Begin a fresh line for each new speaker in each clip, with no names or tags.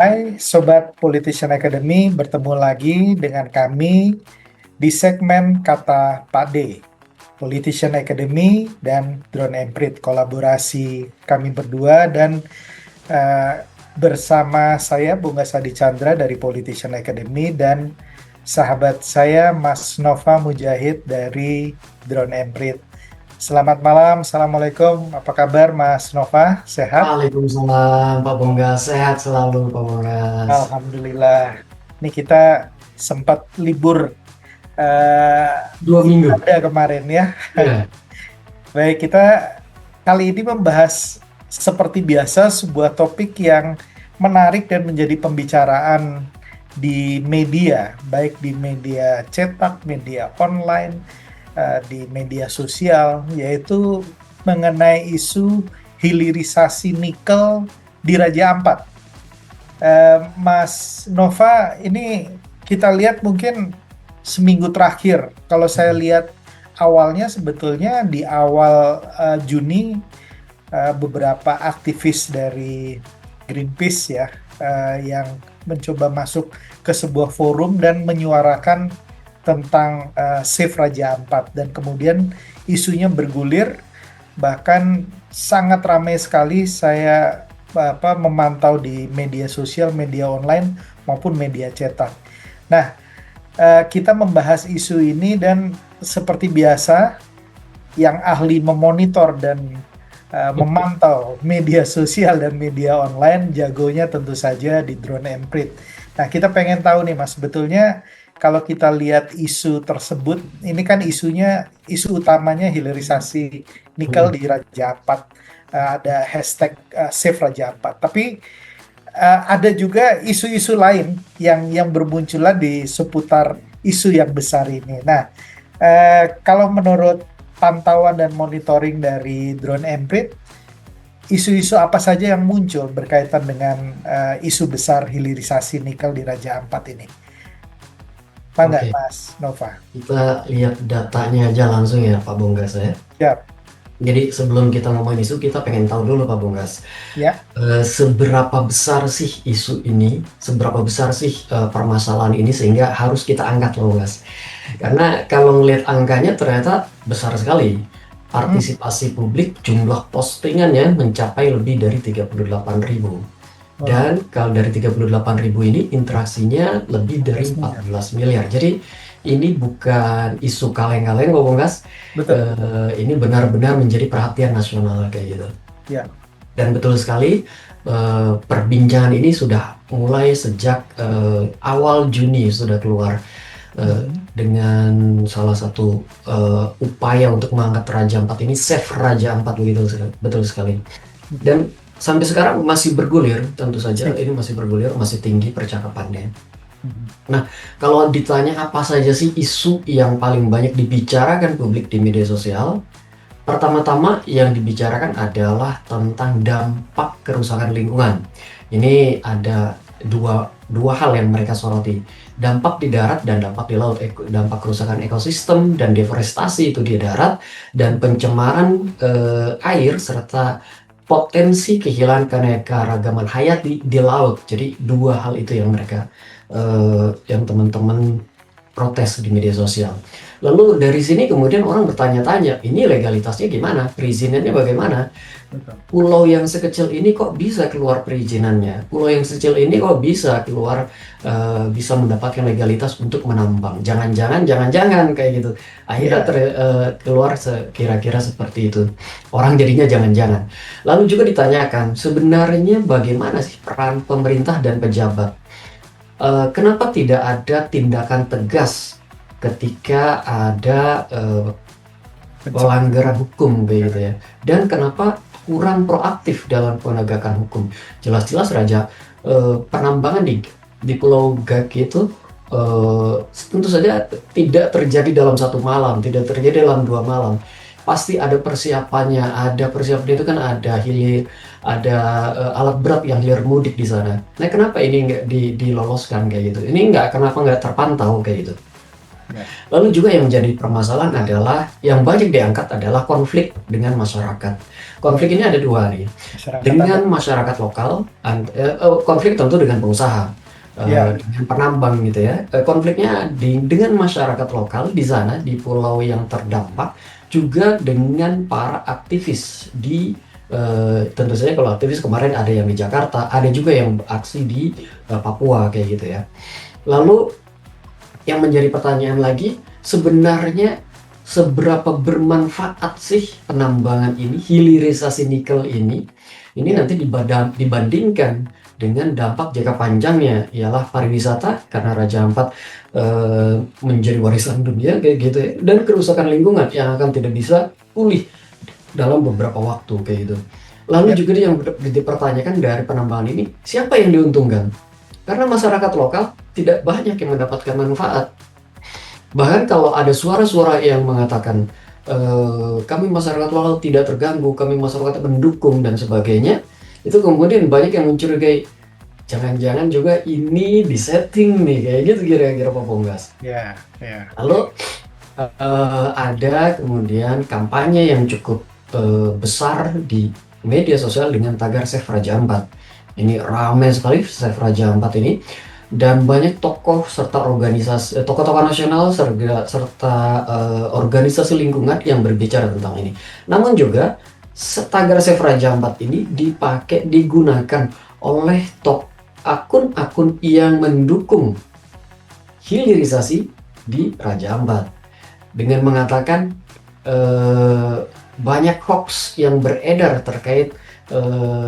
Hai Sobat Politician Academy, bertemu lagi dengan kami di segmen Kata Pak D, Politician Academy dan Drone Emprit, kolaborasi kami berdua dan bersama saya Bunga Sadi Chandra dari Politician Academy dan sahabat saya Mas Nova Mujahid dari Drone Emprit. Selamat malam, Assalamualaikum, apa kabar Mas Nova, sehat?
Waalaikumsalam Pak Bonggas, sehat selalu Pak Bonggas.
Alhamdulillah. Ini kita sempat libur eh,
2 minggu.
ada kemarin ya.
Ya.
Baik, kita kali ini membahas seperti biasa sebuah topik yang menarik dan menjadi pembicaraan di media, baik di media cetak, media online, di media sosial, yaitu mengenai isu hilirisasi nikel di Raja Ampat. Mas Nova, ini kita lihat mungkin seminggu terakhir. Kalau saya lihat awalnya sebetulnya di awal Juni beberapa aktivis dari Greenpeace ya yang mencoba masuk ke sebuah forum dan menyuarakan tentang Save Raja Ampat, dan kemudian isunya bergulir, bahkan sangat ramai sekali. Saya memantau di media sosial, media online maupun media cetak. Nah, kita membahas isu ini dan seperti biasa yang ahli memonitor dan memantau media sosial dan media online, jagonya tentu saja di Drone Emprit. Nah, kita pengen tahu nih Mas, sebetulnya kalau kita lihat isu tersebut, ini kan isu utamanya hilirisasi nikel di Raja Ampat. Ada hashtag Save Raja Ampat. Tapi ada juga isu-isu lain yang bermunculan di seputar isu yang besar ini. Nah, kalau menurut pantauan dan monitoring dari Drone Emprit, isu-isu apa saja yang muncul berkaitan dengan isu besar hilirisasi nikel di Raja Ampat ini? Apa enggak,
Oke,
Mas Nova?
kita lihat datanya aja langsung ya Pak Bonggas ya.
Ya,
Jadi sebelum kita ngomongin isu, kita pengen tahu dulu Pak Bonggas,
ya,
seberapa besar sih isu ini, seberapa besar sih permasalahan ini sehingga harus kita angkat Pak Bonggas. Karena kalau ngelihat angkanya ternyata besar sekali.
hmm,
Partisipasi publik, jumlah postingannya mencapai lebih dari 38.000.
wow,
Dan kalau dari 38.000 ini interaksinya lebih dari
14 miliar.
14 miliar. Jadi ini bukan isu kaleng-kaleng Pak Bonggas.
Betul,
Ini benar-benar menjadi perhatian nasional kayak gitu.
ya.
Dan betul sekali, perbincangan ini sudah mulai sejak awal Juni sudah keluar,
Mhm.
dengan salah satu upaya untuk mengangkat Raja Ampat ini, Save Raja Ampat begitu, betul sekali.
Mhm.
Dan sampai sekarang masih bergulir, tentu saja
Sip.
ini masih bergulir, masih tinggi percakapannya.
Mhm.
Nah, kalau ditanya apa saja sih isu yang paling banyak dibicarakan publik di media sosial, pertama-tama yang dibicarakan adalah tentang dampak kerusakan lingkungan. Ini ada dua hal yang mereka soroti, dampak di darat dan dampak di laut. Dampak kerusakan ekosistem dan deforestasi itu di darat, dan pencemaran air serta potensi kehilangan keanekaragaman hayati di laut. Jadi dua hal itu yang mereka yang teman-teman protes di media sosial. Lalu dari sini kemudian orang bertanya-tanya, ini legalitasnya gimana? Perizinannya bagaimana?
Betul.
Pulau yang sekecil ini kok bisa keluar perizinannya? Pulau yang sekecil ini kok bisa keluar, bisa mendapatkan legalitas untuk menambang? Jangan-jangan kayak gitu. Akhirnya
Ya,
keluar kira-kira seperti itu. Orang jadinya jangan-jangan. Lalu juga ditanyakan, sebenarnya bagaimana sih peran pemerintah dan pejabat? Kenapa tidak ada tindakan tegas ketika ada
pencemaran.
pelanggaran hukum kayak gitu ya? Dan kenapa kurang proaktif dalam penegakan hukum? Jelas-jelas Raja, penambangan di Pulau Gaki itu tentu saja tidak terjadi dalam satu malam, tidak terjadi dalam 2 malam. Pasti ada persiapannya, ada persiapan itu kan ada alat berat yang hilir mudik di sana. Nah, kenapa ini nggak diloloskan kayak gitu? Ini kenapa nggak terpantau kayak gitu?
Ya,
Lalu juga yang menjadi permasalahan adalah yang banyak diangkat adalah konflik dengan masyarakat.
ya.
Konflik ini ada dua nih,
Masyarakat
dengan
adat.
masyarakat lokal, konflik tentu dengan pengusaha,
Ya,
dengan penambang gitu ya. Konfliknya dengan masyarakat lokal di sana, di pulau yang terdampak, juga dengan para aktivis di tentu saja kalau aktivis kemarin ada yang di Jakarta, ada juga yang aksi di Papua kayak gitu ya. Lalu yang menjadi pertanyaan lagi, sebenarnya seberapa bermanfaat sih penambangan ini, hilirisasi nikel ini
ya,
nanti dibandingkan dengan dampak jangka panjangnya, ialah pariwisata karena Raja Ampat menjadi warisan dunia kayak gitu ya, dan kerusakan lingkungan yang akan tidak bisa pulih dalam beberapa waktu kayak gitu. Lalu
ya.
juga yang dipertanyakan dari penambangan ini, siapa yang diuntungkan? Karena masyarakat lokal tidak banyak yang mendapatkan manfaat. Bahkan kalau ada suara-suara yang mengatakan, kami masyarakat lokal tidak terganggu, kami masyarakat mendukung dan sebagainya, itu kemudian banyak yang mencurigai, jangan-jangan juga ini disetting nih, kayak gitu kira-kira Pak Punggas.
Ya, ya,
Lalu ada kemudian kampanye yang cukup besar di media sosial dengan tagar Save Raja Ampat. Ini ramai sekali Save Raja Ampat ini, dan banyak tokoh serta organisasi, tokoh-tokoh nasional serta organisasi lingkungan yang berbicara tentang ini. Namun juga tagar Save Raja Ampat ini digunakan oleh akun-akun yang mendukung hilirisasi di Raja Ampat dengan mengatakan eh, banyak hoax yang beredar terkait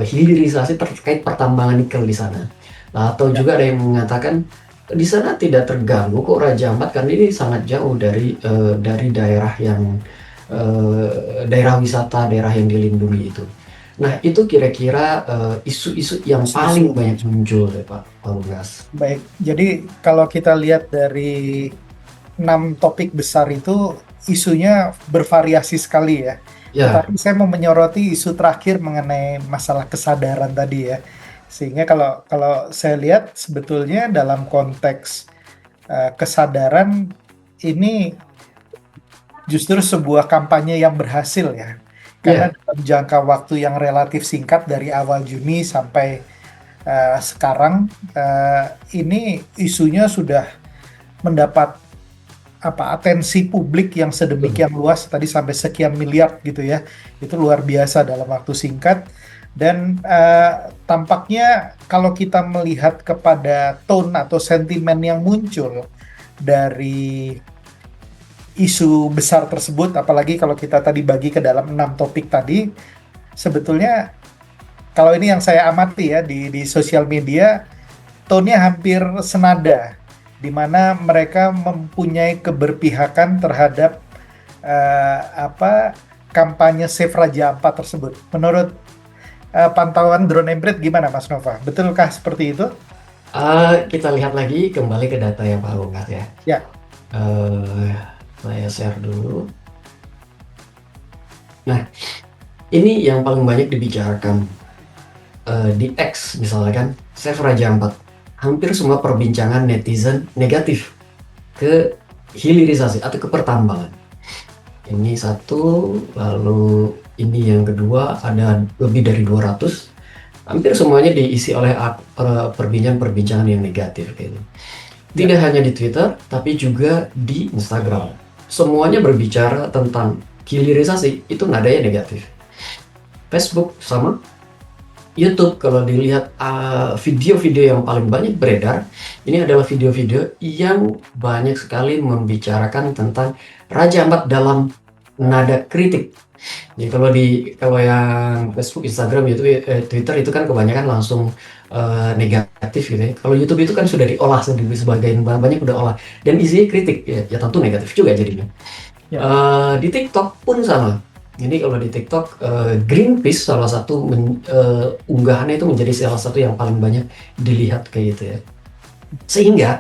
hilirisasi, terkait pertambangan nikel di sana. Atau
ya.
juga ada yang mengatakan di sana tidak terganggu kok Raja Ampat karena ini sangat jauh dari daerah yang daerah wisata, daerah yang dilindungi itu. Nah, itu kira-kira isu-isu yang paling
Isu-isu.
banyak muncul ya Pak Lugas.
Baik, jadi kalau kita lihat dari 6 topik besar itu, isunya bervariasi sekali ya.
Ya,
Tetapi saya mau menyoroti isu terakhir mengenai masalah kesadaran tadi ya. Sehingga kalau kalau saya lihat sebetulnya dalam konteks kesadaran ini justru sebuah kampanye yang berhasil ya. Karena
ya,
dalam jangka waktu yang relatif singkat dari awal Juni sampai sekarang, ini isunya sudah mendapat atensi publik yang
betul.
sedemikian luas, tadi sampai sekian miliar gitu ya. Itu luar biasa dalam waktu singkat. Dan tampaknya kalau kita melihat kepada tone atau sentimen yang muncul dari isu besar tersebut, apalagi kalau kita tadi bagi ke dalam 6 topik tadi, sebetulnya kalau ini yang saya amati ya di sosial media, tone-nya hampir senada, di mana mereka mempunyai keberpihakan terhadap kampanye Save Raja Ampat tersebut. Menurut pantauan Drone Emprit gimana Mas Nova? Betulkah seperti itu?
Kita lihat lagi kembali ke data yang Pak Lukas ya.
Ya,
Eh, saya share dulu. Nah, ini yang paling banyak dibicarakan di X misalnya kan, Save Raja Ampat. Hampir semua perbincangan netizen negatif ke hilirisasi atau ke pertambangan. Ini satu, lalu ini yang kedua ada lebih dari 200. Hampir semuanya diisi oleh perbincangan-perbincangan yang negatif gitu.
ya,
Tidak hanya di Twitter, tapi juga di Instagram. Semuanya berbicara tentang hilirisasi, itu nadanya negatif. Facebook sama, YouTube kalau dilihat video-video yang paling banyak beredar, ini adalah video-video yang banyak sekali membicarakan tentang Raja Ampat dalam nada kritik. Jadi kalau yang Facebook, Instagram, YouTube, Twitter itu kan kebanyakan langsung negatif gitu ya. Kalau YouTube itu kan sudah diolah sendiri, sebagian banyak udah olah dan isinya kritik ya tentu negatif juga jadinya.
ya.
Di TikTok pun sama. Jadi kalau di TikTok Greenpeace salah satu unggahannya itu menjadi salah satu yang paling banyak dilihat kayak gitu ya. Sehingga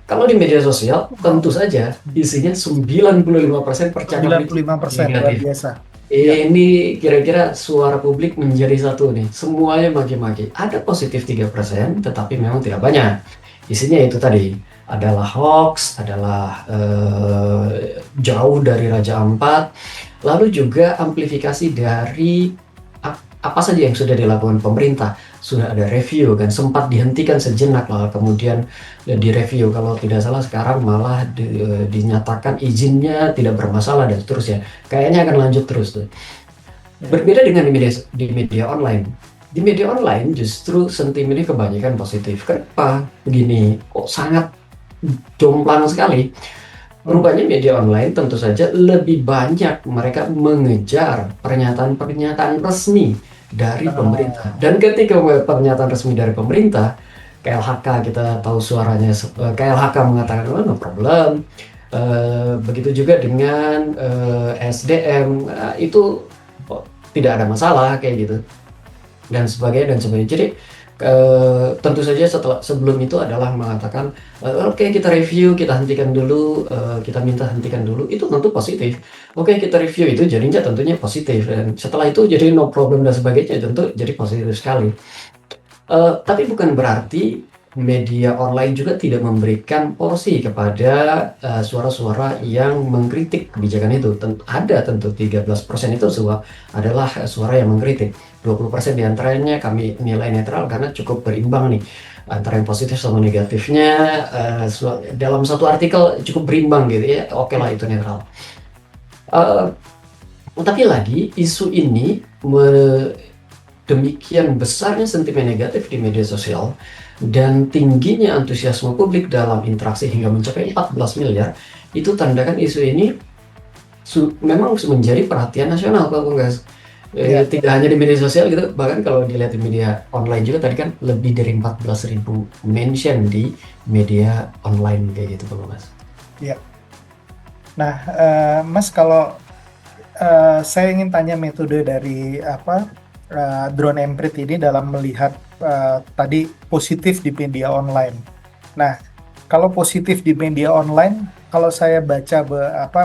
kalau di media sosial tentu saja isinya 95% percakapan itu
95% luar
negatif.
biasa. Ya,
Ini kira-kira suara publik menjadi satu nih. Semuanya maki-maki. Ada positif 3%, tetapi memang tidak banyak. Isinya itu tadi. adalah hoax, adalah jauh dari Raja Ampat, lalu juga amplifikasi dari apa saja yang sudah dilakukan pemerintah. Sudah ada review kan, sempat dihentikan sejenak lah, kemudian direview, kalau tidak salah sekarang malah dinyatakan izinnya tidak bermasalah dan seterusnya. Kayaknya akan lanjut terus tuh.
Ya.
Berbeda dengan di media online. Di media online justru sentimennya kebanyakan positif. Kenapa? Begini, kok sangat jomplang sekali.
Hmm.
Rupanya media online tentu saja lebih banyak mereka mengejar pernyataan-pernyataan resmi dari pemerintah.
Ah,
Dan ketika pernyataan resmi dari pemerintah, KLHK kita tahu suaranya, KLHK mengatakan, oh, no problem. Begitu juga dengan SDM, itu oh, tidak ada masalah kayak gitu dan sebagainya dan sebagainya. Jadi tentu saja sebelum itu adalah mengatakan, oke, kita review, kita hentikan dulu, kita minta hentikan dulu, itu tentu positif. Oke, kita review itu jadinya tentunya positif, dan setelah itu jadi no problem dan sebagainya, tentu jadi positif sekali. Tapi bukan berarti media online juga tidak memberikan porsi kepada suara-suara yang mengkritik kebijakan itu. Ada tentu 13% itu adalah suara yang mengkritik. 20% diantaranya kami nilai netral karena cukup berimbang nih antara yang positif sama negatifnya. Dalam satu artikel cukup berimbang gitu ya. Oke lah,
ya.
itu netral. Eh, tapi lagi isu ini demikian besarnya sentimen negatif di media sosial dan tingginya antusiasme publik dalam interaksi hingga mencapai 14 miliar, itu tandakan isu ini memang menjadi perhatian nasional, Pak Punggas.
Ya.
Tidak hanya di media sosial gitu, bahkan kalau dilihat di media online juga, tadi kan lebih dari 14.000 mention di media online kayak gitu, Pak Punggas.
Ya. Nah, Mas, kalau saya ingin tanya metode dari drone emprit ini dalam melihat tadi positif di media online. Nah, kalau positif di media online, kalau saya baca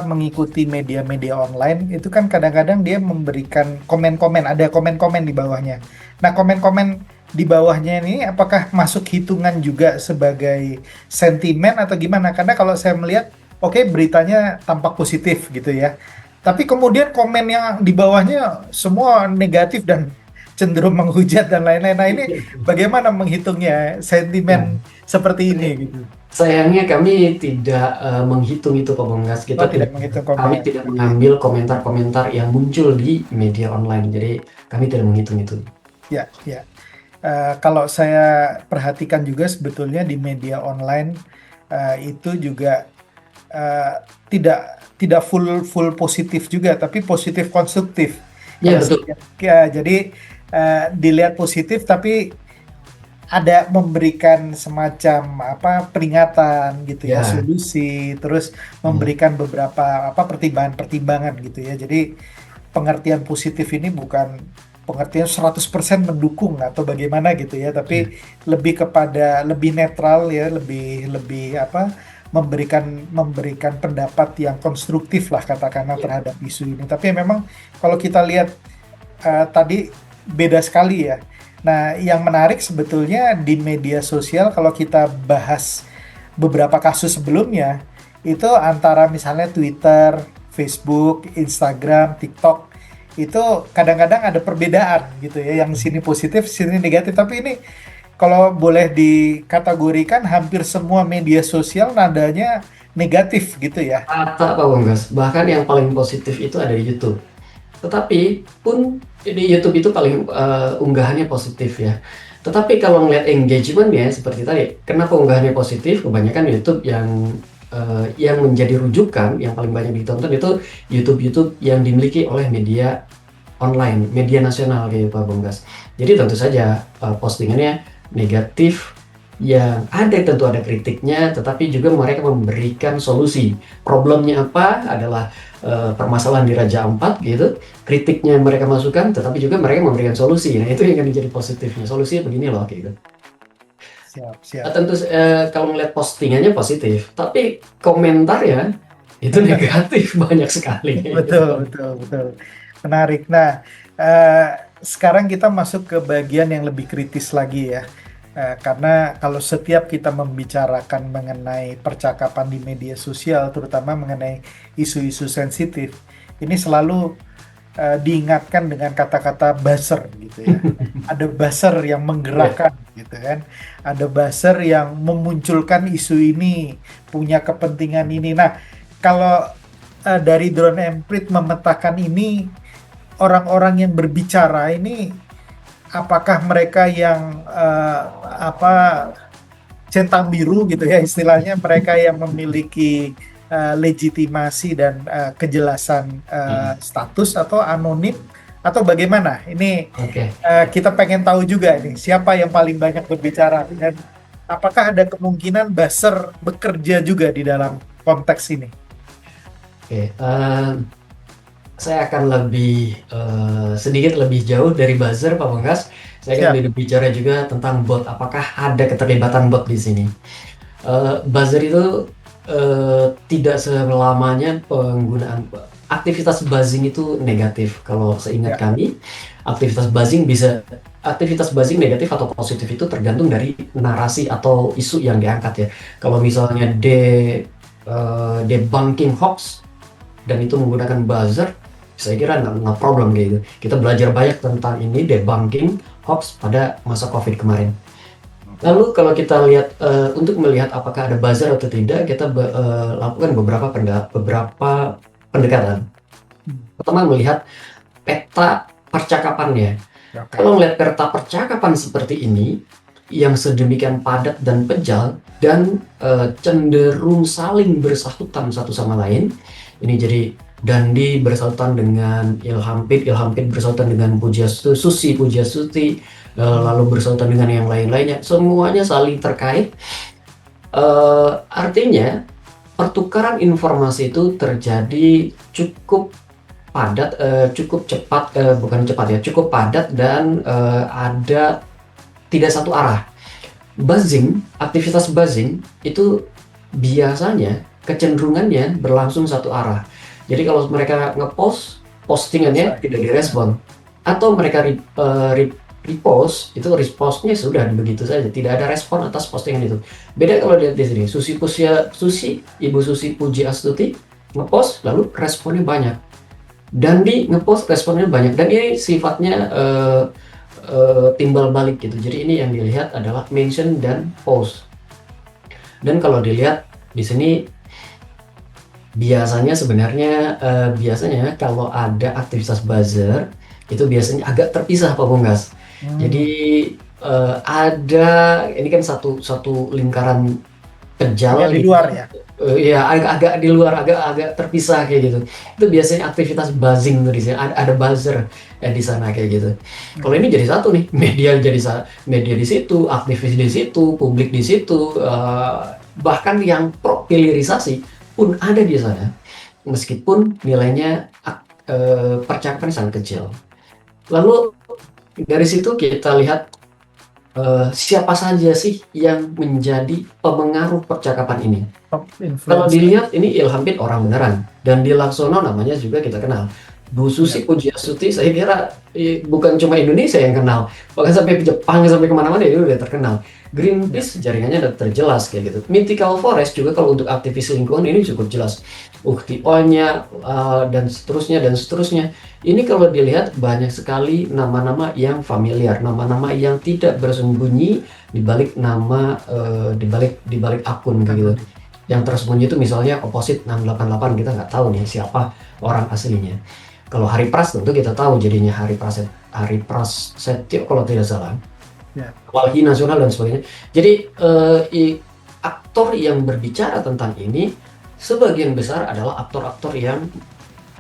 mengikuti media-media online itu kan kadang-kadang dia memberikan komen-komen, ada komen-komen di bawahnya. Nah, komen-komen di bawahnya ini apakah masuk hitungan juga sebagai sentimen atau gimana? Karena kalau saya melihat, oke, beritanya tampak positif gitu ya. Tapi kemudian komen yang di bawahnya semua negatif dan cenderung menghujat dan lain-lain. Nah, ini bagaimana menghitungnya
Ya,
sentimen seperti ini gitu?
sayangnya kami tidak menghitung itu, Pak Punggas.
Oh, tidak menghitung
Kami
komen.
tidak mengambil komentar-komentar yang muncul di media online. Jadi kami tidak menghitung itu.
Ya, ya. Kalau saya perhatikan juga sebetulnya di media online itu juga eh, tidak tidak full full positif juga, tapi positif konstruktif.
Ya,
Kalau saya
betul.
lihat, ya, jadi dilihat positif, tapi ada memberikan semacam peringatan gitu ya,
Ya,
solusi, terus
ya,
memberikan beberapa pertimbangan-pertimbangan gitu ya. Jadi pengertian positif ini bukan pengertian 100% mendukung atau bagaimana gitu ya,
ya,
tapi lebih kepada lebih netral ya, lebih lebih memberikan memberikan pendapat yang konstruktif lah katakanlah
ya.
terhadap isu ini. Tapi memang kalau kita lihat tadi beda sekali ya. Nah, yang menarik sebetulnya di media sosial kalau kita bahas beberapa kasus sebelumnya itu antara misalnya Twitter, Facebook, Instagram, TikTok itu kadang-kadang ada perbedaan gitu ya, yang sini positif, sini negatif. Tapi ini kalau boleh dikategorikan hampir semua media sosial nadanya negatif gitu ya.
Rata, Pak Punggas. Bahkan yang paling positif itu ada di YouTube. Tetapi pun di YouTube itu paling unggahannya positif ya. Tetapi kalau ngeliat engagement-nya seperti tadi, kenapa unggahannya positif? Kebanyakan YouTube yang menjadi rujukan, yang paling banyak ditonton itu YouTube-YouTube yang dimiliki oleh media online, media nasional kayak Pak Bonggas. Jadi tentu saja postingannya negatif, yang ada tentu ada kritiknya, tetapi juga mereka memberikan solusi. Problemnya apa adalah permasalahan di Raja Ampat gitu, kritiknya mereka masukkan, tetapi juga mereka memberikan solusi. Nah, itu yang akan menjadi positifnya. Solusinya begini loh gitu.
Siap, siap.
Tentu kalau melihat postingannya positif, tapi komentarnya itu negatif banyak sekali gitu.
Betul, betul, betul. Menarik. Nah, eh, sekarang kita masuk ke bagian yang lebih kritis lagi ya. Karena kalau setiap kita membicarakan mengenai percakapan di media sosial, terutama mengenai isu-isu sensitif, ini selalu diingatkan dengan kata-kata buzzer gitu ya. Ada buzzer yang
Ya,
menggerakkan gitu kan. Ada buzzer yang memunculkan isu ini, punya kepentingan ini. Nah, kalau dari Drone Emprit memetakan ini, orang-orang yang berbicara ini apakah mereka yang apa centang biru gitu ya istilahnya, mereka yang memiliki legitimasi dan kejelasan status, atau anonim, atau bagaimana? Ini
oke.
kita pengen tahu juga nih siapa yang paling banyak berbicara, dan apakah ada kemungkinan buzzer bekerja juga di dalam konteks ini?
Oke, saya akan lebih sedikit lebih jauh dari buzzer, Pak Bangkas. Saya akan
Siap.
lebih bicara juga tentang bot. Apakah ada keterlibatan bot di sini? Buzzer itu tidak selamanya penggunaan aktivitas buzzing itu negatif. Kalau seingat
Ya.
kami, aktivitas buzzing negatif atau positif itu tergantung dari narasi atau isu yang diangkat ya. Kalau misalnya debunking hoax dan itu menggunakan buzzer, saya kira nggak problem kayak gitu. Kita belajar banyak tentang ini debunking hoax pada masa COVID kemarin. Lalu kalau kita lihat untuk melihat apakah ada buzzer atau tidak, kita lakukan beberapa pendekatan. Pertama melihat peta percakapannya.
Oke.
Kalau melihat peta percakapan seperti ini yang sedemikian padat dan pejal dan cenderung saling bersahutan satu sama lain, ini jadi Dandi bersahutan dengan Ilham Pit bersahutan dengan Pujiastuti, lalu bersahutan dengan yang lain-lainnya, semuanya saling terkait. Artinya pertukaran informasi itu terjadi cukup padat, cukup cepat, bukan cepat ya, cukup padat dan ada tidak satu arah. Aktivitas buzzing itu biasanya kecenderungannya berlangsung satu arah. Jadi kalau mereka postingannya
Selesai.
tidak direspon, atau mereka repost, itu responsnya sudah begitu saja, tidak ada respon atas postingan itu. Beda kalau lihat di sini, Ibu Susi Pujiastuti ngepost lalu responnya banyak. Dandi ngepost responnya banyak, dan ini sifatnya timbal balik gitu. Jadi ini yang dilihat adalah mention dan post. Dan kalau dilihat di sini biasanya kalau ada aktivitas buzzer itu biasanya agak terpisah Pak Bunggas. Jadi
Hmm.
ada ini kan satu satu lingkaran
Agak
kejal
di
gitu
luar
ya.
ya.
Iya, agak di luar, agak terpisah kayak gitu. Itu biasanya aktivitas buzzing tuh di sini. Ada buzzer di sana kayak gitu. Kalau ini jadi satu nih, media di situ, aktivis di situ, publik di situ, bahkan yang pro hilirisasi pun ada di sana. Meskipun nilainya percakapan sangat kecil. Lalu dari situ kita lihat siapa saja sih yang menjadi pemengaruh percakapan ini.
Top
Kalau
influencer.
dilihat ini Ilham Pit orang beneran, dan di Laksono namanya juga kita kenal. Bu
Ya.
Susi Pujiastuti saya kira bukan cuma Indonesia yang kenal, bahkan sampai Jepang, sampai kemana-mana dia udah terkenal.
Ya.
Greenpeace jaringannya udah terjelas kayak gitu. Mythical Forest juga kalau untuk aktivis lingkungan ini cukup jelas. Ukti O-nya dan seterusnya. Ini kalau dilihat banyak sekali nama-nama yang familiar, nama-nama yang tidak bersembunyi di balik nama, di balik akun kayak gitu. Yang tersembunyi itu misalnya Opposite 688, kita nggak tahu nih siapa orang aslinya. Kalau Hari Pras tentu kita tahu jadinya Hari Prasetyo kalau tidak salah,
Ya.
Walhi Nasional dan sebagainya. Jadi aktor yang berbicara tentang ini sebagian besar adalah aktor-aktor yang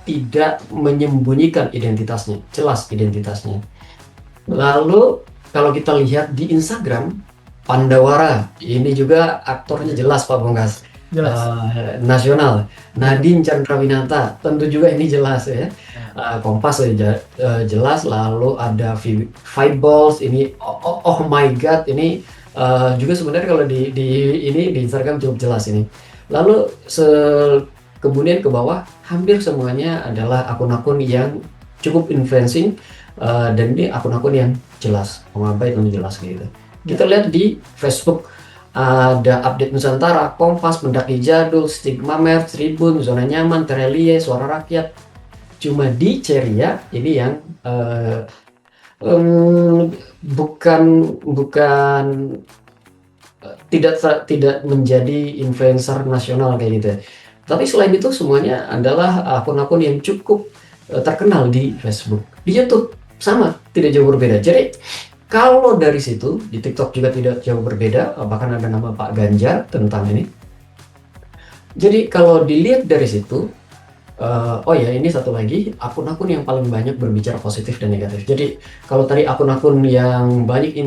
tidak menyembunyikan identitasnya, jelas identitasnya. Lalu kalau kita lihat di Instagram, Pandawara ini juga aktornya jelas Pak Bongkas.
Jelas.
Nasional.
Betul.
Nadine Chandrawinata tentu juga ini jelas ya. Kompas jelas. Lalu ada Five Balls ini, oh my god ini juga sebenarnya kalau di Instagram cukup jelas ini. Lalu kemudian ke bawah hampir semuanya adalah akun-akun yang cukup influencing, dan ini akun-akun yang jelas, mengabaikan jelas gitu. Kita
Ya.
lihat di Facebook ada Update Nusantara, Kompas, Mendaki Jadul, Stigma Mer, Tribun, Zona Nyaman, Terelie, Suara Rakyat. Cuma di Ceria ini yang eh, em, bukan bukan tidak menjadi influencer nasional kayak gitu ya. Tapi selain itu semuanya adalah akun-akun yang cukup terkenal di Facebook. Di YouTube sama, tidak jauh berbeda. Jadi kalau dari situ di TikTok juga tidak jauh berbeda, bahkan ada nama Pak Ganjar tentang ini. Jadi kalau dilihat dari situ, oh ya, ini satu lagi, akun-akun yang paling banyak berbicara positif dan negatif. Jadi kalau tadi akun-akun yang banyak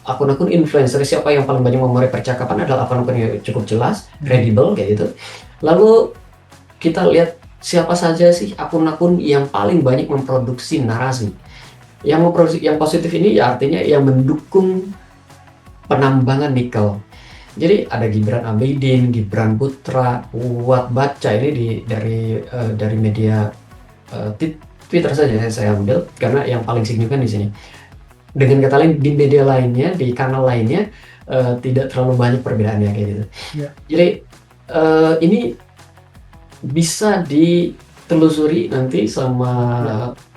akun-akun influencer, siapa yang paling banyak memulai percakapan adalah akun-akun yang cukup jelas, kredibel kayak gitu. Lalu kita lihat siapa saja sih akun-akun yang paling banyak memproduksi narasi. Yang memproduksi yang positif ini ya artinya yang mendukung penambangan nikel. Jadi ada Gibran Abidin, Gibran Putra, Uwat Baca ini dari media Twitter saja saya ambil karena yang paling signifikan di sini. Dengan kata lain di media lainnya, di kanal lainnya tidak terlalu banyak perbedaannya kayak gitu.
Ya.
Jadi ini bisa ditelusuri nanti sama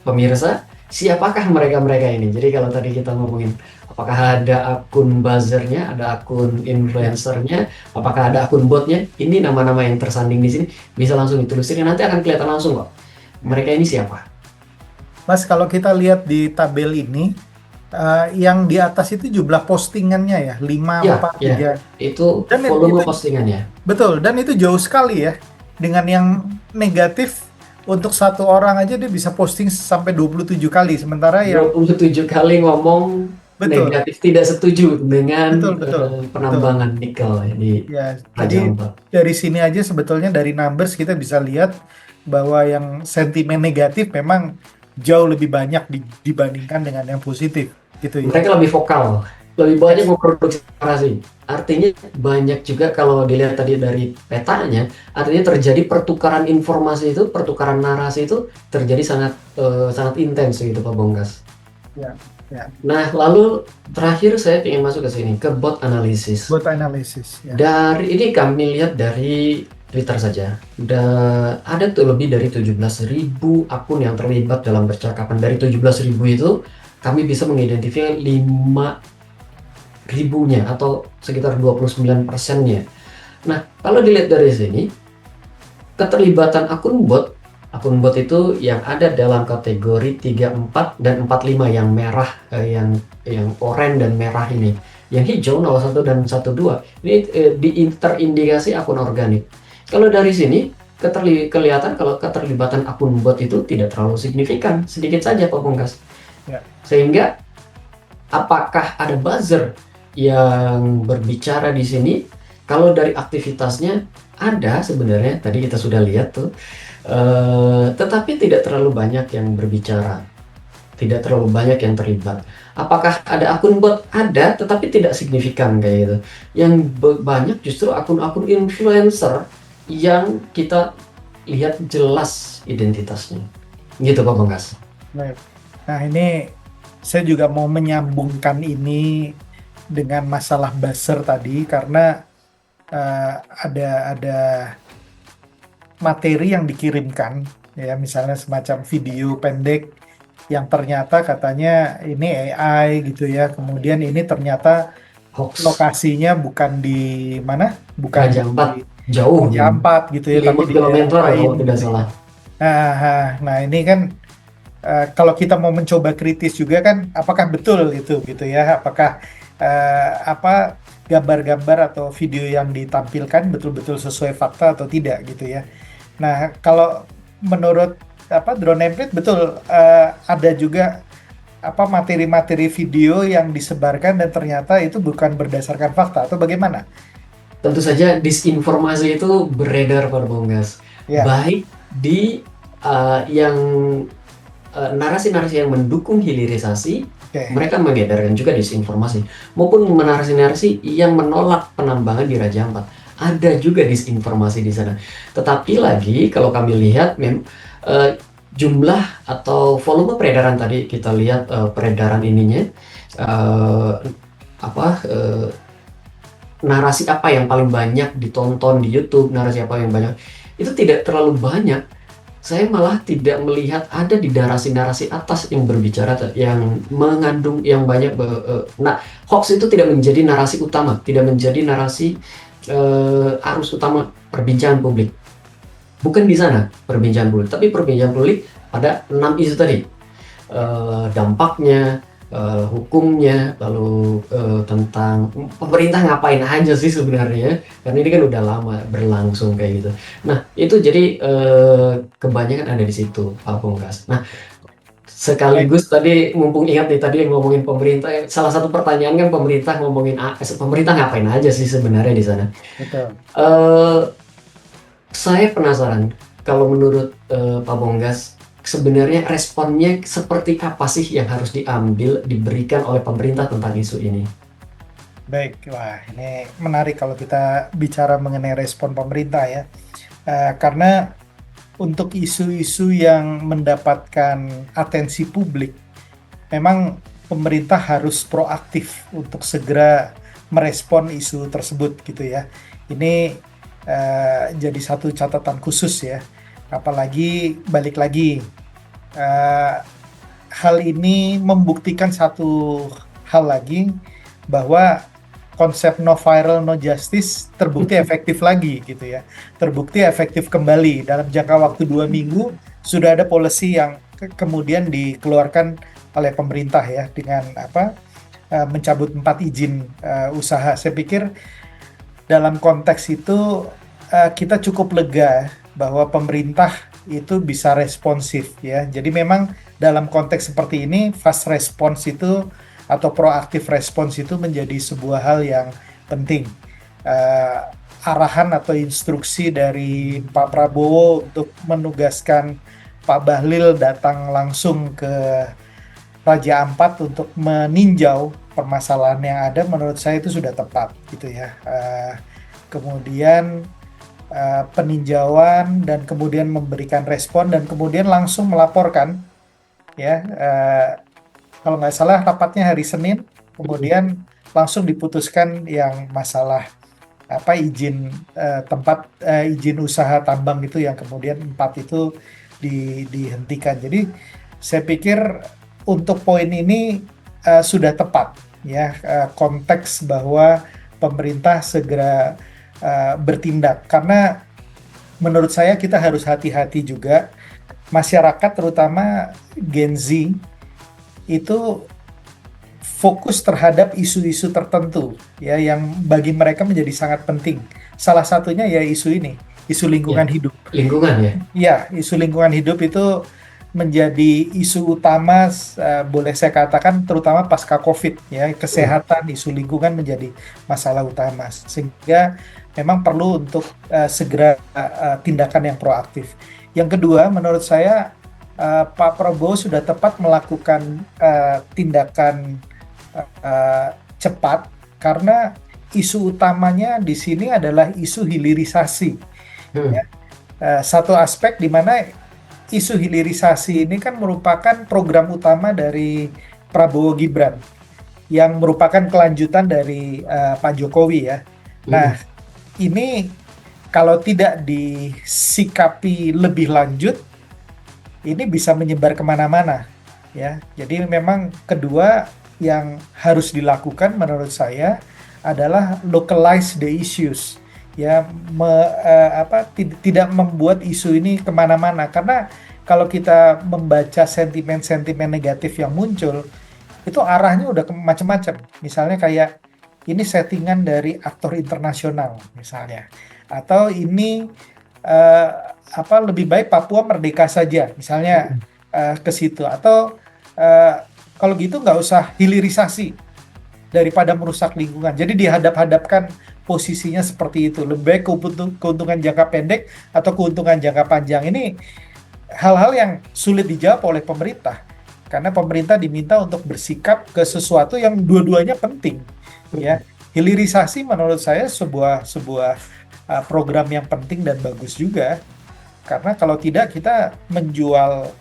pemirsa siapakah mereka-mereka ini. Jadi kalau tadi kita ngomongin apakah ada akun buzzernya, ada akun influencernya, apakah ada akun botnya, ini nama-nama yang tersanding di sini bisa langsung ditelusuri, nanti akan kelihatan langsung kok mereka ini siapa.
Mas, kalau kita lihat di tabel ini, yang di atas itu jumlah postingannya ya, 5,
Ya,
4,
ya,
3.
itu
Dan
volume
itu
postingannya.
betul, dan itu jauh sekali ya. Dengan yang negatif, untuk satu orang aja dia bisa posting sampai 27 kali. Sementara yang
27 kali ngomong
betul,
negatif tidak setuju dengan
betul, betul, betul.
penambangan nikel di
Ya,
Raja
jadi
Ampat.
dari sini aja sebetulnya dari numbers kita bisa lihat bahwa yang sentimen negatif memang jauh lebih banyak dibandingkan dengan yang positif, gitu ya.
Mereka lebih vokal, lebih banyak
Yes.
memproduksi narasi. Artinya banyak juga kalau dilihat tadi dari petanya, artinya terjadi pertukaran informasi itu, pertukaran narasi itu terjadi sangat intens gitu Pak Bongkas.
Ya, ya.
Nah, lalu terakhir saya ingin masuk ke sini ke bot analisis.
Buat analisis. Ya.
Dari ini kami lihat dari Twitter saja. Ada tuh lebih dari 17.000 akun yang terlibat dalam percakapan. Dari 17.000 itu kami bisa mengidentifikasi 5.000-nya atau sekitar 29%-nya. Nah, kalau dilihat dari sini, keterlibatan akun bot itu yang ada dalam kategori 34 dan 45 yang merah, yang oranye dan merah ini. Yang hijau 01 dan 12 ini terindikasi akun organik. Kalau dari sini kelihatan kalau keterlibatan akun bot itu tidak terlalu signifikan, sedikit saja Pak Bongkas.
Ya.
Sehingga apakah ada buzzer yang berbicara di sini? Kalau dari aktivitasnya ada sebenarnya, tadi kita sudah lihat tuh, tetapi tidak terlalu banyak yang berbicara, tidak terlalu banyak yang terlibat. Apakah ada akun bot? Ada, tetapi tidak signifikan kayak gitu. Yang banyak justru akun-akun influencer yang kita lihat jelas identitasnya. Gitu Pak Bangkas.
Baik. Nah, ini saya juga mau menyambungkan ini dengan masalah buzzer tadi karena ada materi yang dikirimkan ya, misalnya semacam video pendek yang ternyata katanya ini AI gitu ya, kemudian ini ternyata
Hoax.
lokasinya bukan di mana, bukan
Raja Ampat,
di
jauh
Raja Ampat gitu ya,
5
tapi di
kilometer
daerah
kalau
lain
tidak
gitu.
salah.
Nah, ini kan kalau kita mau mencoba kritis juga kan, apakah betul itu gitu ya? Apakah apa gambar-gambar atau video yang ditampilkan betul-betul sesuai fakta atau tidak gitu ya? Nah, kalau menurut Drone Emprit betul ada juga materi-materi video yang disebarkan dan ternyata itu bukan berdasarkan fakta atau bagaimana?
Tentu saja disinformasi itu beredar Pak Bongkas.
Ya.
Baik di yang narasi-narasi yang mendukung hilirisasi, mereka mengedarkan juga disinformasi, maupun narasi-narasi yang menolak penambangan di Raja Ampat. Ada juga disinformasi di sana. Tetapi lagi kalau kami lihat jumlah atau volume peredaran tadi kita lihat peredaran ininya apa narasi apa yang paling banyak ditonton di YouTube, narasi apa yang banyak itu tidak terlalu banyak. Saya malah tidak melihat ada di narasi-narasi atas yang berbicara yang mengandung yang banyak nah, hoax itu tidak menjadi narasi utama, tidak menjadi narasi arus utama perbincangan publik. Bukan di sana perbincangan publik, tapi perbincangan publik pada 6 isu tadi. Dampaknya, hukumnya, lalu tentang pemerintah ngapain aja sih sebenarnya, karena ini kan udah lama berlangsung kayak gitu. Nah, itu jadi kebanyakan ada di situ, Pak Pungkas. Nah,
Baik,
sekaligus tadi mumpung ingat nih tadi yang ngomongin pemerintah, salah satu pertanyaan kan pemerintah ngapain aja sih sebenarnya di sana.
betul.
Eh, saya penasaran, kalau menurut Pak Bonggas, sebenarnya responnya seperti apa sih yang harus diberikan oleh pemerintah tentang isu ini?
Baik, wah ini menarik kalau kita bicara mengenai respon pemerintah ya. Karena untuk isu-isu yang mendapatkan atensi publik, memang pemerintah harus proaktif untuk segera merespon isu tersebut gitu ya. Ini jadi satu catatan khusus ya. Apalagi balik lagi, eh, hal ini membuktikan satu hal lagi bahwa konsep no viral no justice terbukti efektif lagi gitu ya, terbukti efektif kembali dalam jangka waktu 2 minggu sudah ada policy yang kemudian dikeluarkan oleh pemerintah ya dengan apa mencabut 4 izin usaha. Saya pikir dalam konteks itu kita cukup lega bahwa pemerintah itu bisa responsif ya. Jadi memang dalam konteks seperti ini fast response itu atau proaktif response itu menjadi sebuah hal yang penting. Eh, Arahan atau instruksi dari Pak Prabowo untuk menugaskan Pak Bahlil datang langsung ke Raja Ampat untuk meninjau permasalahan yang ada, menurut saya itu sudah tepat gitu ya. Kemudian peninjauan dan kemudian memberikan respon dan kemudian langsung melaporkan ya. Kalau nggak salah rapatnya hari Senin, kemudian langsung diputuskan yang masalah apa izin usaha tambang itu yang kemudian 4 itu dihentikan. Jadi saya pikir untuk poin ini sudah tepat ya, konteks bahwa pemerintah segera bertindak, karena menurut saya kita harus hati-hati juga, masyarakat terutama Gen Z itu fokus terhadap isu-isu tertentu ya yang bagi mereka menjadi sangat penting. Salah satunya ya isu ini, isu
Ya,
lingkungan hidup.
lingkungan ya.
Ya, isu lingkungan hidup itu menjadi isu utama, boleh saya katakan terutama pasca COVID ya,
Hmm.
kesehatan, isu lingkungan menjadi masalah utama. Sehingga memang perlu untuk segera tindakan yang proaktif. Yang kedua, menurut saya Pak Prabowo sudah tepat melakukan tindakan cepat karena isu utamanya di sini adalah isu hilirisasi. Ya.
Hmm.
Satu aspek di mana isu hilirisasi ini kan merupakan program utama dari Prabowo Gibran yang merupakan kelanjutan dari Pak Jokowi ya. Nah,
Hmm.
ini kalau tidak disikapi lebih lanjut, ini bisa menyebar kemana-mana ya. Jadi memang kedua yang harus dilakukan menurut saya adalah localize the issues ya, tidak membuat isu ini kemana-mana, karena kalau kita membaca sentimen-sentimen negatif yang muncul itu arahnya udah macam-macam, misalnya kayak ini settingan dari aktor internasional misalnya, atau ini eh, lebih baik Papua merdeka saja misalnya,
Hmm.
ke situ, atau eh, kalau gitu nggak usah hilirisasi daripada merusak lingkungan. Jadi dihadap-hadapkan posisinya seperti itu. Lebih baik keuntungan jangka pendek atau keuntungan jangka panjang. Ini hal-hal yang sulit dijawab oleh pemerintah. Karena pemerintah diminta untuk bersikap ke sesuatu yang dua-duanya penting. Ya, hilirisasi menurut saya sebuah sebuah program yang penting dan bagus juga. Karena kalau tidak kita menjual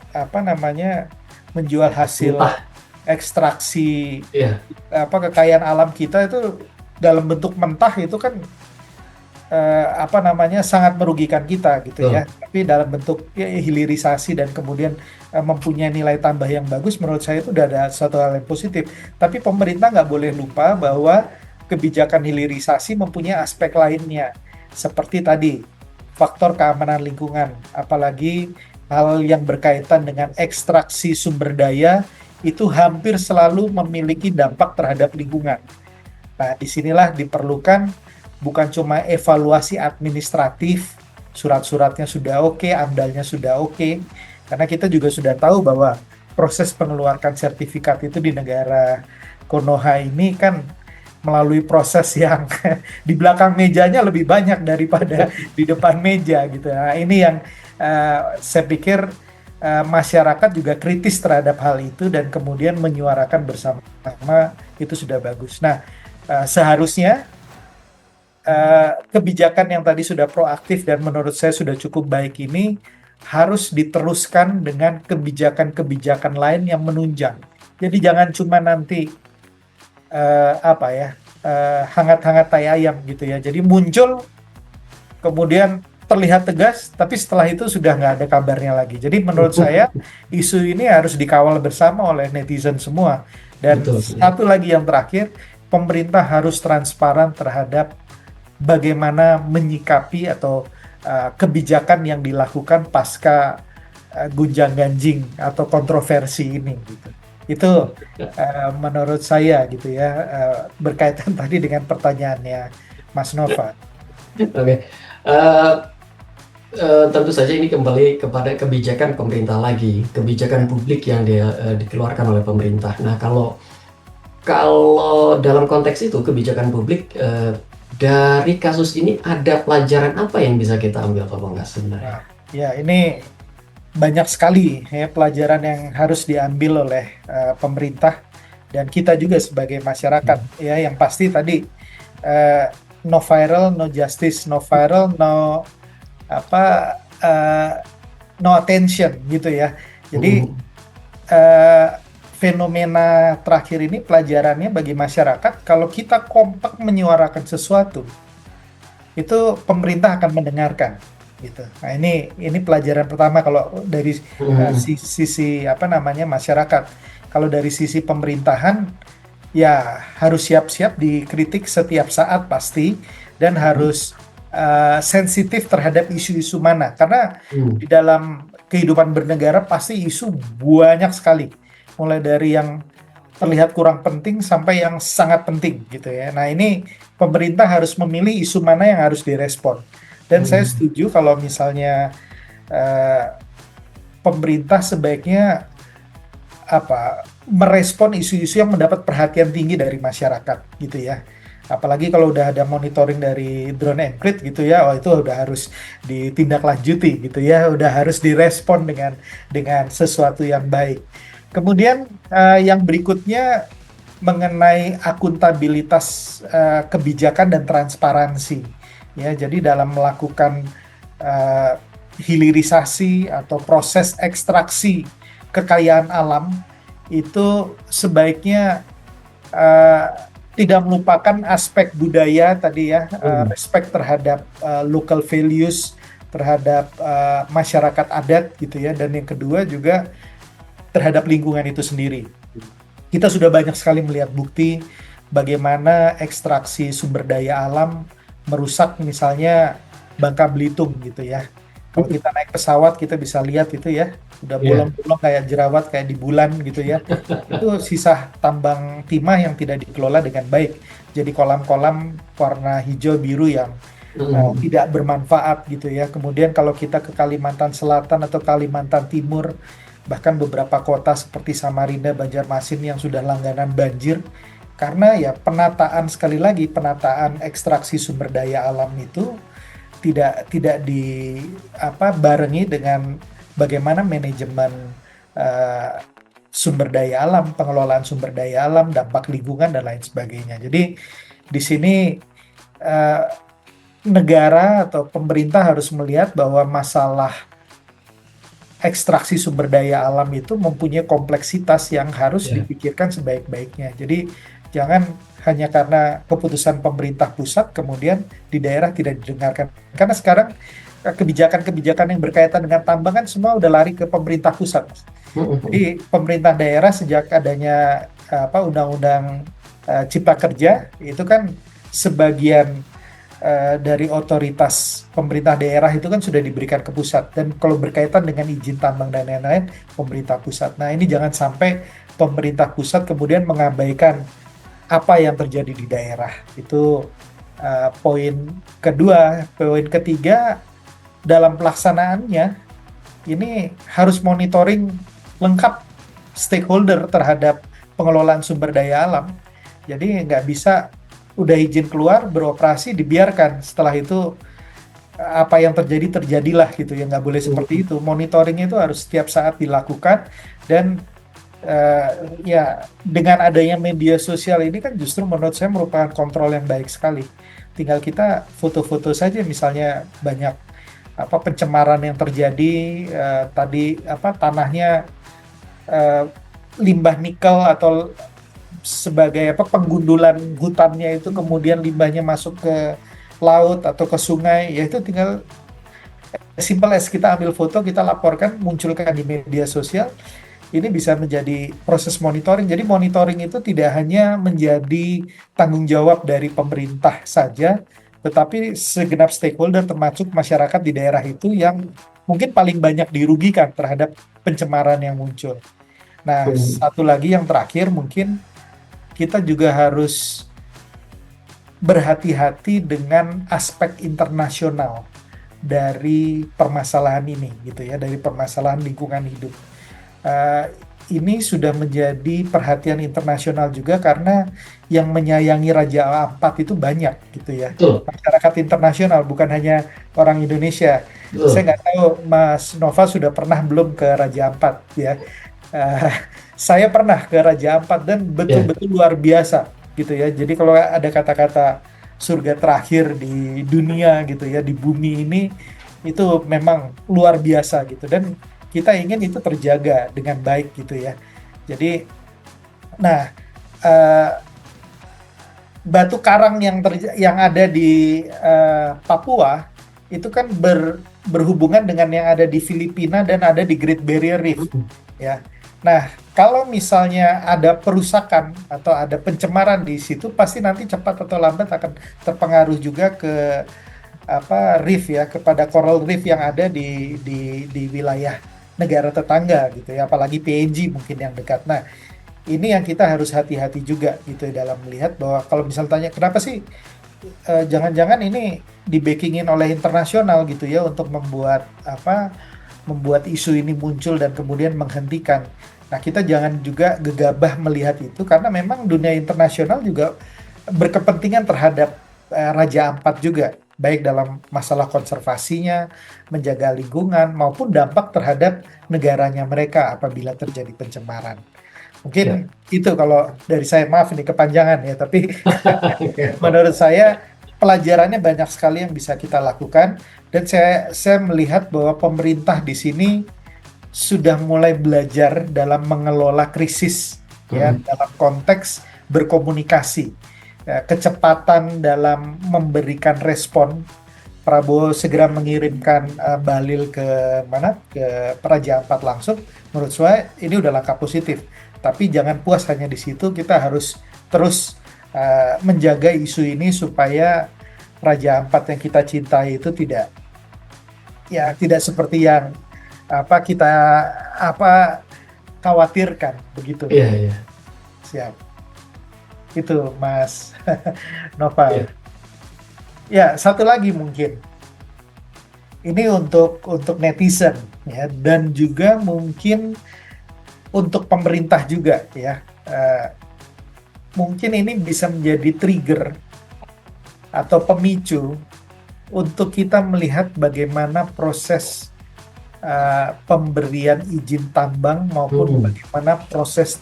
menjual hasil
Mentah.
ekstraksi
Iya,
kekayaan alam kita itu dalam bentuk mentah itu kan sangat merugikan kita gitu ya.
betul.
Tapi dalam bentuk ya, hilirisasi dan kemudian mempunyai nilai tambah yang bagus, menurut saya itu udah ada suatu hal yang positif. Tapi pemerintah nggak boleh lupa bahwa kebijakan hilirisasi mempunyai aspek lainnya, seperti tadi faktor keamanan lingkungan, apalagi hal yang berkaitan dengan ekstraksi sumber daya itu hampir selalu memiliki dampak terhadap lingkungan. Nah, disinilah diperlukan bukan cuma evaluasi administratif, surat-suratnya sudah oke, amdalnya sudah oke, karena kita juga sudah tahu bahwa proses mengeluarkan sertifikat itu di negara Konoha ini kan melalui proses yang di belakang mejanya lebih banyak daripada di depan meja gitu. Nah, ini yang saya pikir masyarakat juga kritis terhadap hal itu dan kemudian menyuarakan bersama-sama itu sudah bagus. Nah, seharusnya kebijakan yang tadi sudah proaktif dan menurut saya sudah cukup baik ini harus diteruskan dengan kebijakan-kebijakan lain yang menunjang. Jadi jangan cuma nanti hangat-hangat tai ayam gitu ya. Jadi muncul kemudian terlihat tegas, tapi setelah itu sudah nggak ada kabarnya lagi. Jadi menurut saya isu ini harus dikawal bersama oleh netizen semua. Dan
Betul.
satu lagi yang terakhir, pemerintah harus transparan terhadap bagaimana menyikapi atau kebijakan yang dilakukan pasca gunjang-ganjing atau kontroversi ini gitu. Itu menurut saya gitu ya, berkaitan tadi dengan pertanyaannya Mas Nova.
Oke. Eh, Tentu saja ini kembali kepada kebijakan pemerintah lagi, kebijakan publik yang dikeluarkan oleh pemerintah. Nah, kalau kalau dalam konteks itu kebijakan publik, dari kasus ini ada pelajaran apa yang bisa kita ambil, Pak Bangga sebenarnya?
Nah, ya ini banyak sekali ya pelajaran yang harus diambil oleh pemerintah dan kita juga sebagai masyarakat ya. Yang pasti tadi eh, no viral, no justice, no viral, no apa eh, no attention gitu ya. Jadi
Mm,
eh, fenomena terakhir ini pelajarannya bagi masyarakat, kalau kita kompak menyuarakan sesuatu, itu pemerintah akan mendengarkan gitu. Nah, ini pelajaran pertama kalau dari
mm,
sisi apa namanya masyarakat. Kalau dari sisi pemerintahan ya harus siap-siap dikritik setiap saat pasti dan harus sensitif terhadap isu-isu mana karena
mm.
di dalam kehidupan bernegara pasti isu banyak sekali mulai dari yang terlihat kurang penting sampai yang sangat penting gitu ya. Nah, ini pemerintah harus memilih isu mana yang harus direspon. Dan saya
Hmm,
setuju kalau misalnya eh, pemerintah sebaiknya merespon isu-isu yang mendapat perhatian tinggi dari masyarakat gitu ya. Apalagi kalau udah ada monitoring dari drone and grid gitu ya, oh itu udah harus ditindaklanjuti gitu ya, udah harus direspon dengan sesuatu yang baik. Kemudian yang berikutnya mengenai akuntabilitas kebijakan dan transparansi ya. Jadi dalam melakukan eh, hilirisasi atau proses ekstraksi kekayaan alam itu sebaiknya eh, tidak melupakan aspek budaya tadi ya,
mm.
respect terhadap local values, terhadap masyarakat adat gitu ya, dan yang kedua juga terhadap lingkungan itu sendiri. Kita sudah banyak sekali melihat bukti bagaimana ekstraksi sumber daya alam merusak misalnya Bangka Belitung gitu ya. Kalau kita naik pesawat kita bisa lihat itu ya, udah
Iya.
bolong-bolong kayak jerawat kayak di bulan gitu ya. Itu sisa tambang timah yang tidak dikelola dengan baik. Jadi kolam-kolam warna hijau biru yang
Mm,
tidak bermanfaat gitu ya. Kemudian kalau kita ke Kalimantan Selatan atau Kalimantan Timur, bahkan beberapa kota seperti Samarinda, Banjarmasin yang sudah langganan banjir, karena ya penataan sekali lagi penataan ekstraksi sumber daya alam itu tidak barengi dengan bagaimana manajemen eh, sumber daya alam, pengelolaan sumber daya alam, dampak lingkungan dan lain sebagainya. Jadi di sini eh, negara atau pemerintah harus melihat bahwa masalah ekstraksi sumber daya alam itu mempunyai kompleksitas yang harus
Ya.
dipikirkan sebaik-baiknya. Jadi jangan hanya karena keputusan pemerintah pusat kemudian di daerah tidak didengarkan. Karena sekarang kebijakan-kebijakan yang berkaitan dengan tambang kan semua udah lari ke pemerintah pusat. Jadi pemerintah daerah sejak adanya undang-undang Cipta Kerja itu kan sebagian dari otoritas pemerintah daerah itu kan sudah diberikan ke pusat, dan kalau berkaitan dengan izin tambang dan lain-lain pemerintah pusat. Nah, ini jangan sampai pemerintah pusat kemudian mengabaikan apa yang terjadi di daerah. Itu poin kedua. Poin ketiga, dalam pelaksanaannya ini harus monitoring lengkap stakeholder terhadap pengelolaan sumber daya alam. Jadi nggak bisa udah izin keluar beroperasi dibiarkan, setelah itu apa yang terjadi terjadilah gitu ya. Nggak boleh seperti itu. Monitoring itu harus setiap saat dilakukan, dan ya dengan adanya media sosial ini kan justru menurut saya merupakan kontrol yang baik sekali. Tinggal kita foto-foto saja, misalnya banyak pencemaran yang terjadi, tadi tanahnya eh, limbah nikel atau sebagai penggundulan hutannya itu, kemudian limbahnya masuk ke laut atau ke sungai, ya itu tinggal simple as kita ambil foto, kita laporkan, munculkan di media sosial. Ini bisa menjadi proses monitoring. Jadi monitoring itu tidak hanya menjadi tanggung jawab dari pemerintah saja, tetapi segenap stakeholder termasuk masyarakat di daerah itu yang mungkin paling banyak dirugikan terhadap pencemaran yang muncul. Nah, satu lagi yang terakhir, mungkin kita juga harus berhati-hati dengan aspek internasional dari permasalahan ini gitu ya, dari permasalahan lingkungan hidup. Uh, ini sudah menjadi perhatian internasional juga karena yang menyayangi Raja Ampat itu banyak gitu ya.
Betul,
Masyarakat internasional, bukan hanya orang Indonesia. Saya
betul.
nggak tahu Mas Nova sudah pernah belum ke Raja Ampat ya. Uh, saya pernah ke Raja Ampat dan
Ya,
betul-betul luar biasa gitu ya. Jadi kalau ada kata-kata surga terakhir di dunia gitu ya, di bumi ini, itu memang luar biasa gitu, dan kita ingin itu terjaga dengan baik gitu ya. Jadi, nah, eh, batu karang yang ada di Papua itu kan berhubungan dengan yang ada di Filipina dan ada di Great Barrier Reef ya. Nah, kalau misalnya ada perusakan atau ada pencemaran di situ, pasti nanti cepat atau lambat akan terpengaruh juga ke reef ya, kepada coral reef yang ada di wilayah negara tetangga gitu ya, apalagi PNG mungkin yang dekat. Nah, ini yang kita harus hati-hati juga gitu ya, dalam melihat bahwa kalau misal tanya kenapa sih jangan-jangan ini di-backingin oleh internasional gitu ya untuk membuat isu ini muncul dan kemudian menghentikan. Nah, kita jangan juga gegabah melihat itu, karena memang dunia internasional juga berkepentingan terhadap Raja Ampat juga, baik dalam masalah konservasinya, menjaga lingkungan, maupun dampak terhadap negaranya mereka apabila terjadi pencemaran.
ya.
Mungkin itu kalau dari saya, maaf ini kepanjangan ya, tapi menurut saya pelajarannya banyak sekali yang bisa kita lakukan, dan saya melihat bahwa pemerintah di sini sudah mulai belajar dalam mengelola krisis ya, dalam konteks berkomunikasi. Ya, kecepatan dalam memberikan respon. Prabowo segera mengirimkan Balil ke mana, ke Raja Ampat langsung. Menurut saya ini udah langkah positif. Tapi jangan puas hanya di situ, kita harus terus menjaga isu ini supaya Raja Ampat yang kita cintai itu tidak seperti yang kita khawatirkan begitu.
Iya, iya.
Siap. Itu Mas Noval.
Iya.
Ya, satu lagi mungkin. Ini untuk netizen ya, dan juga mungkin untuk pemerintah juga ya. Mungkin ini bisa menjadi trigger atau pemicu untuk kita melihat bagaimana proses pemberian izin tambang maupun bagaimana proses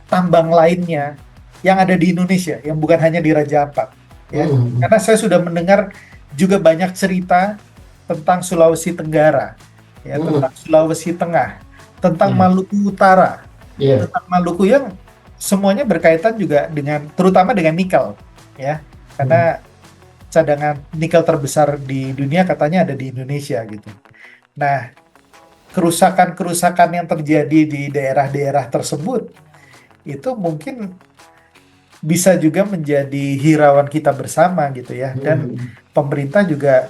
tambang lainnya yang ada di Indonesia, yang bukan hanya di Raja Ampat ya. Karena saya sudah mendengar juga banyak cerita tentang Sulawesi Tenggara ya, tentang
Mm-mm.
Sulawesi Tengah, tentang
Iya,
Maluku Utara,
iya.
tentang Maluku yang semuanya berkaitan juga dengan, terutama dengan nikel, ya,
Mm.
karena cadangan nikel terbesar di dunia katanya ada di Indonesia gitu. Nah, kerusakan-kerusakan yang terjadi di daerah-daerah tersebut itu mungkin bisa juga menjadi hirauan kita bersama gitu ya. Dan
Mm-mm.
pemerintah juga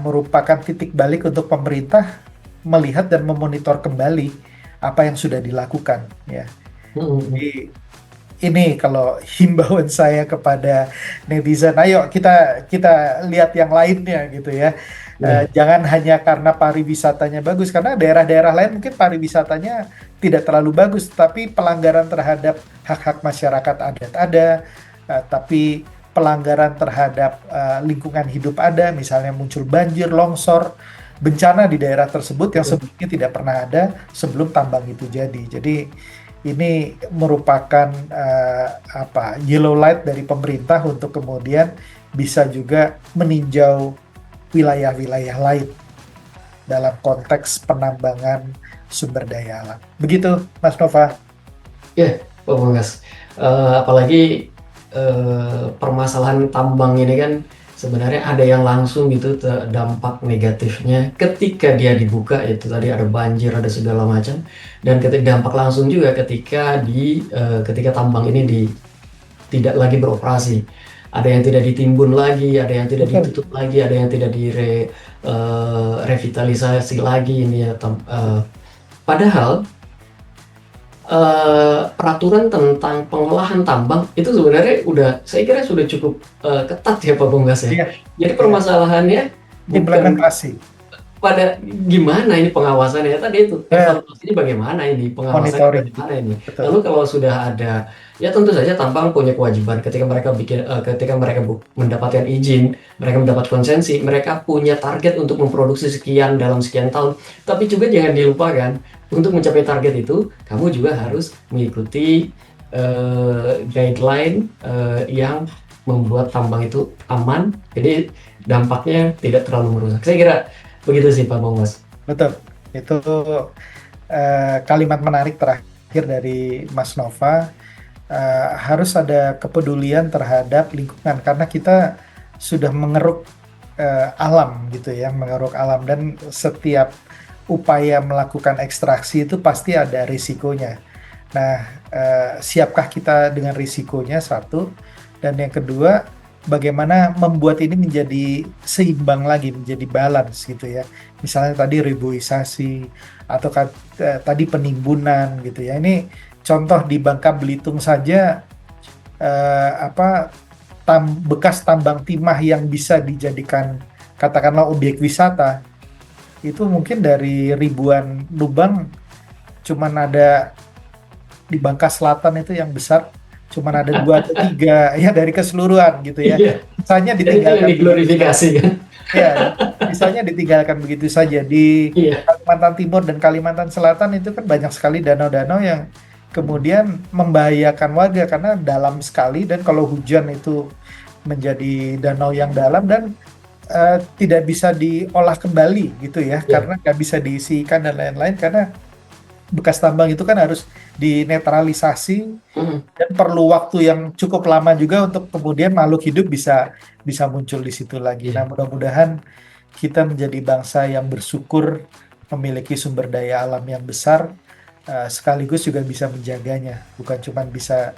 merupakan titik balik untuk pemerintah melihat dan memonitor kembali apa yang sudah dilakukan ya. Jadi
Mm-mm.
ini kalau himbauan saya kepada netizen, ayo kita kita lihat yang lainnya gitu ya.
Iya.
Jangan hanya karena pariwisatanya bagus, karena daerah-daerah lain mungkin pariwisatanya tidak terlalu bagus, tapi pelanggaran terhadap hak-hak masyarakat adat ada, tapi pelanggaran terhadap lingkungan hidup ada, misalnya muncul banjir, longsor, bencana di daerah tersebut yang
Mm-mm.
sebelumnya tidak pernah ada sebelum tambang itu jadi. Jadi ini merupakan yellow light dari pemerintah untuk kemudian bisa juga meninjau wilayah-wilayah lain dalam konteks penambangan sumber daya alam. Begitu, Mas Nova.
Ya, Pak Banggas. Apalagi permasalahan tambang ini kan sebenarnya ada yang langsung gitu dampak negatifnya ketika dia dibuka itu tadi ada banjir ada segala macam dan ketika dampak langsung juga ketika tambang ini tidak lagi beroperasi. Ada yang tidak ditimbun lagi, ada yang tidak
Betul.
ditutup lagi, ada yang tidak revitalisasi lagi ini ya. Padahal peraturan tentang pengolahan tambang itu sebenarnya saya kira sudah cukup ketat ya Pak Bonggas ya.
Iya,
Jadi
iya.
permasalahannya bukan
Implementasi,
pada gimana ini pengawasannya tadi itu
ya,
evaluasinya bagaimana ini pengawasannya
monitoring.
bagaimana ini.
Betul.
Lalu kalau sudah ada ya tentu saja tambang punya kewajiban ketika mereka mendapatkan izin, mereka mendapat konsensi, mereka punya target untuk memproduksi sekian dalam sekian tahun. Tapi juga jangan dilupakan untuk mencapai target itu kamu juga harus mengikuti guideline yang membuat tambang itu aman. Jadi dampaknya tidak terlalu merusak. Saya kira begitu sih Pak Bongos.
Betul. Itu kalimat menarik terakhir dari Mas Nova. Harus ada kepedulian terhadap lingkungan karena kita sudah mengeruk alam gitu ya, mengeruk alam, dan setiap upaya melakukan ekstraksi itu pasti ada risikonya. Nah, siapkah kita dengan risikonya satu, dan yang kedua, bagaimana membuat ini menjadi seimbang lagi, menjadi balance gitu ya. Misalnya tadi ribuisasi atau tadi penimbunan gitu ya. Ini contoh di Bangka Belitung saja, apa, bekas tambang timah yang bisa dijadikan katakanlah objek wisata itu mungkin dari ribuan lubang cuman ada di Bangka Selatan itu yang besar cuman ada dua atau tiga ya dari keseluruhan gitu ya.
Iya,
Misalnya
dan itu yang
ditinggalkan begitu
diglorifikasi
saja.
kan.
Ya, misalnya ditinggalkan begitu saja di
Iya.
Kalimantan Timur dan Kalimantan Selatan itu kan banyak sekali danau-danau yang kemudian membahayakan warga karena dalam sekali, dan kalau hujan itu menjadi danau yang dalam dan tidak bisa diolah kembali gitu ya,
Iya.
karena nggak bisa diisi ikan dan lain-lain karena bekas tambang itu kan harus dinetralisasi
Mm.
dan perlu waktu yang cukup lama juga untuk kemudian makhluk hidup bisa bisa muncul di situ lagi. Nah,
Iya.
mudah-mudahan kita menjadi bangsa yang bersyukur memiliki sumber daya alam yang besar, sekaligus juga bisa menjaganya, bukan cuma bisa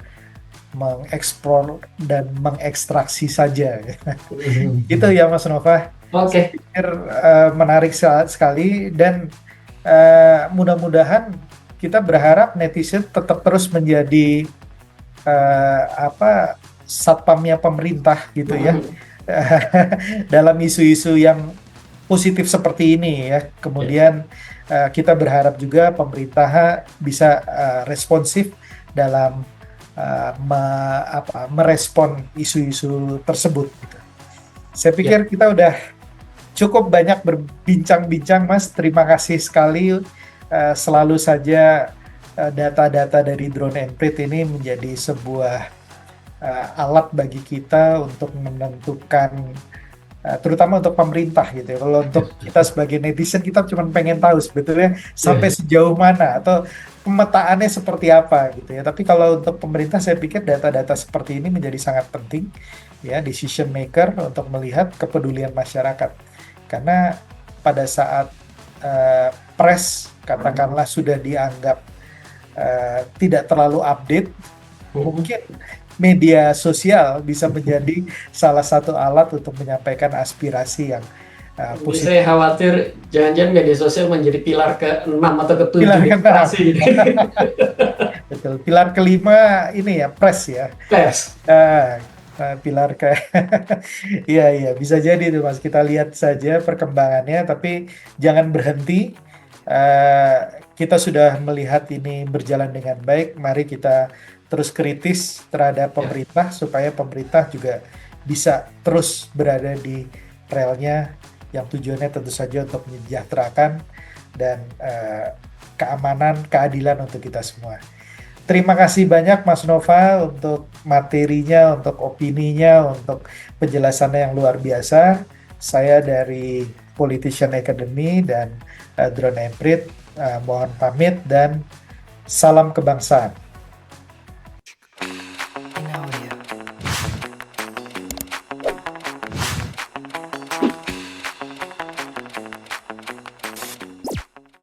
mengeksplor dan mengekstraksi saja. Gitu
Mhm.
ya Mas Nova. Saya
Oke.
pikir menarik sekali, dan mudah-mudahan kita berharap netizen tetap terus menjadi apa, satpamnya pemerintah gitu ya.
Mhm.
Dalam isu-isu yang positif seperti ini ya.
Ya.
Kemudian kita berharap juga pemerintah bisa responsif dalam merespon isu-isu tersebut gitu. Saya
Ya.
pikir kita udah cukup banyak berbincang-bincang, Mas. Terima kasih sekali. Selalu saja data-data dari Drone and Prit ini menjadi sebuah alat bagi kita untuk menentukan terutama untuk pemerintah gitu ya. Kalau untuk kita sebagai netizen kita cuma pengen tahu sebetulnya sampai
Iya.
sejauh mana atau pemetaannya seperti apa gitu ya. Tapi kalau untuk pemerintah saya pikir data-data seperti ini menjadi sangat penting ya, decision maker untuk melihat kepedulian masyarakat. Karena pada saat eh, press katakanlah sudah dianggap tidak terlalu update, mungkin media sosial bisa menjadi salah satu alat untuk menyampaikan aspirasi yang
Jadi saya
positif.
khawatir jangan-jangan media sosial menjadi pilar ke-6 atau ke-7
Pilar keenam,
demokrasi ini.
betul. Pilar kelima ini ya press ya.
Pers.
Ah, pilar ke, iya iya bisa jadi tuh Mas. Kita lihat saja perkembangannya, tapi jangan berhenti. Eh, kita sudah melihat ini berjalan dengan baik. Mari kita terus kritis terhadap
Ya.
pemerintah supaya pemerintah juga bisa terus berada di relnya yang tujuannya tentu saja untuk menyejahterakan dan keamanan, keadilan untuk kita semua. Terima kasih banyak Mas Nova untuk materinya, untuk opininya, untuk penjelasannya yang luar biasa. Saya dari Politician Academy dan Drone Emprit mohon pamit dan salam kebangsaan.